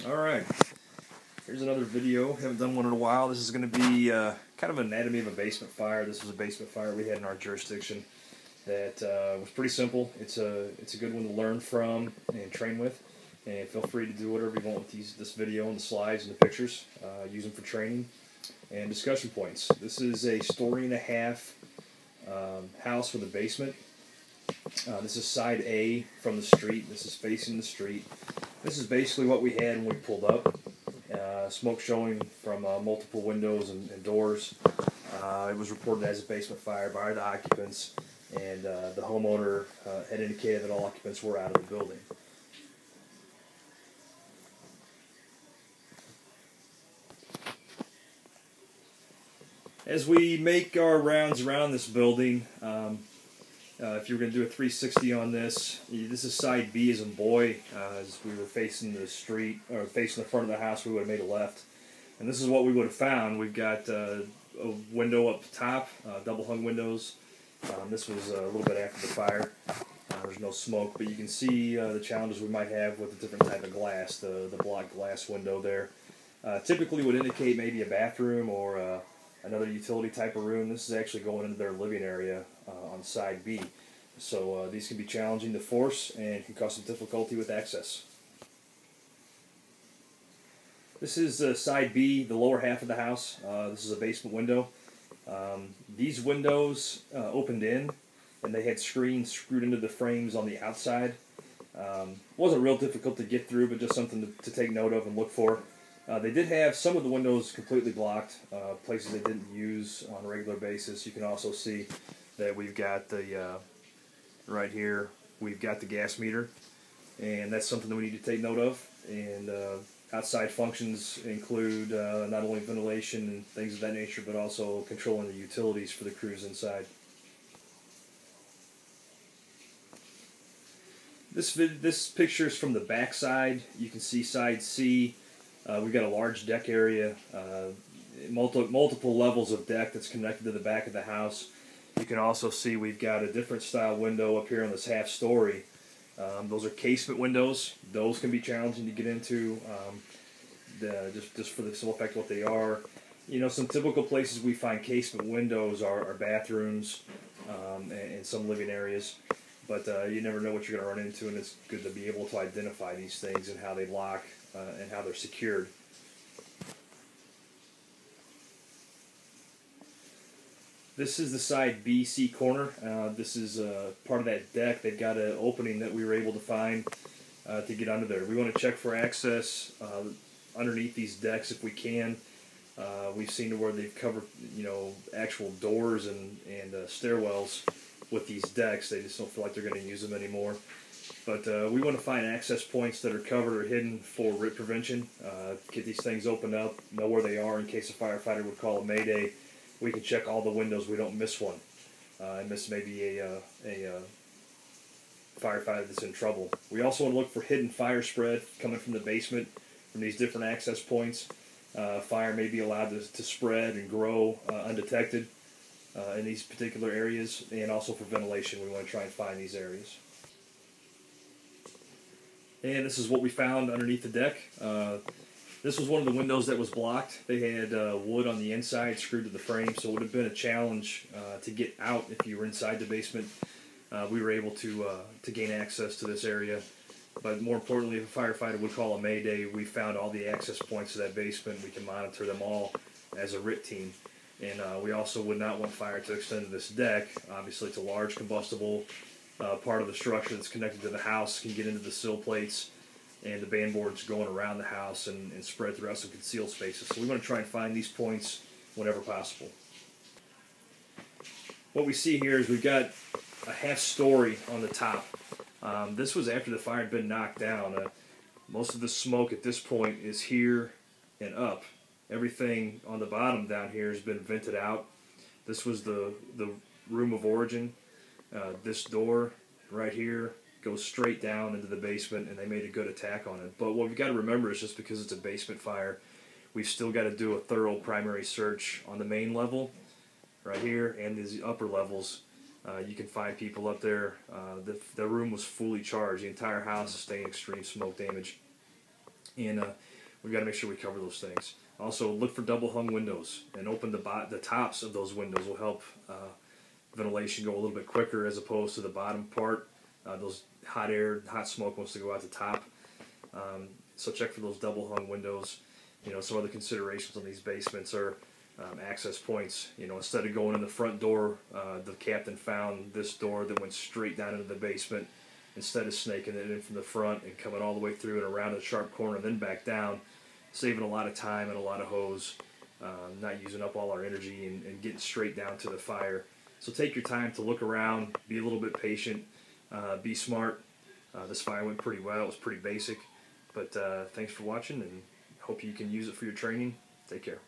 Alright, here's another video. Haven't done one in a while. This is going to be kind of an anatomy of a basement fire. This was a basement fire we had in our jurisdiction that was pretty simple. It's a good one to learn from and train with. And feel free to do whatever you want with this video and the slides and the pictures. Use them for training and discussion points. This is a story-and-a-half house with a basement. This is side A from the street. This is facing the street. This is basically what we had when we pulled up. Smoke showing from multiple windows and doors. It was reported as a basement fire by the occupants, and the homeowner had indicated that all occupants were out of the building. As we make our rounds around this building, if you're going to do a 360 on this, this is side B as in boy. As we were facing the street, or facing the front of the house, we would have made a left. And this is what we would have found. We've got a window up top, double hung windows. This was a little bit after the fire. There's no smoke, but you can see the challenges we might have with a different type of glass, the block glass window there. Typically would indicate maybe a bathroom or another utility type of room. This is actually going into their living area on side B. So these can be challenging to force and can cause some difficulty with access. This is side B, the lower half of the house. This is a basement window. These windows opened in, and they had screens screwed into the frames on the outside. Wasn't real difficult to get through, but just something to take note of and look for. They did have some of the windows completely blocked, places they didn't use on a regular basis. You can also see that we've got the, right here, we've got the gas meter, and that's something that we need to take note of. And outside functions include not only ventilation and things of that nature, but also controlling the utilities for the crews inside. This picture is from the back side. You can see side C. We've got a large deck area, multiple levels of deck that's connected to the back of the house. You can also see we've got a different style window up here on this half story. Those are casement windows. Those can be challenging to get into, just for the simple fact of what they are. You know, some typical places we find casement windows are bathrooms and some living areas. But you never know what you're going to run into, and it's good to be able to identify these things and how they lock and how they're secured. This is the side BC corner. This is part of that deck. They've got an opening that we were able to find to get under there. We want to check for access underneath these decks if we can. We've seen to where they've covered, you know, actual doors and stairwells with these decks. They just don't feel like they're going to use them anymore. But we want to find access points that are covered or hidden for rip prevention. Get these things opened up, know where they are in case a firefighter would call a mayday. We can check all the windows, we don't miss one. And miss maybe a firefighter that's in trouble. We also want to look for hidden fire spread coming from the basement from these different access points. Fire may be allowed to spread and grow undetected in these particular areas, and also for ventilation we want to try and find these areas. And this is what we found underneath the deck. This was one of the windows that was blocked. They had wood on the inside screwed to the frame, so it would have been a challenge to get out if you were inside the basement. We were able to gain access to this area. But more importantly, if a firefighter would call a mayday, we found all the access points to that basement. We can monitor them all as a RIT team. And we also would not want fire to extend to this deck. Obviously, it's a large combustible part of the structure that's connected to the house, can get into the sill plates and the band boards going around the house and spread throughout some concealed spaces. So we want to try and find these points whenever possible. What we see here is we've got a half story on the top. This was after the fire had been knocked down. Most of the smoke at this point is here and up. Everything on the bottom down here has been vented out. This was the room of origin. This door right here goes straight down into the basement, and they made a good attack on it. But what we've got to remember is just because it's a basement fire, we've still got to do a thorough primary search on the main level right here and these upper levels. You can find people up there. The room was fully charged. The entire house sustained extreme smoke damage. And we've got to make sure we cover those things. Also, look for double hung windows and open the tops of those windows will help ventilation go a little bit quicker as opposed to the bottom part. Those hot smoke wants to go out the top. So check for those double hung windows. You know, some other considerations on these basements are access points. You know, instead of going in the front door, the captain found this door that went straight down into the basement. Instead of snaking it in from the front and coming all the way through and around a sharp corner and then back down, saving a lot of time and a lot of hose, not using up all our energy and getting straight down to the fire. So take your time to look around, be a little bit patient, be smart. This fire went pretty well. It was pretty basic. But thanks for watching, and hope you can use it for your training. Take care.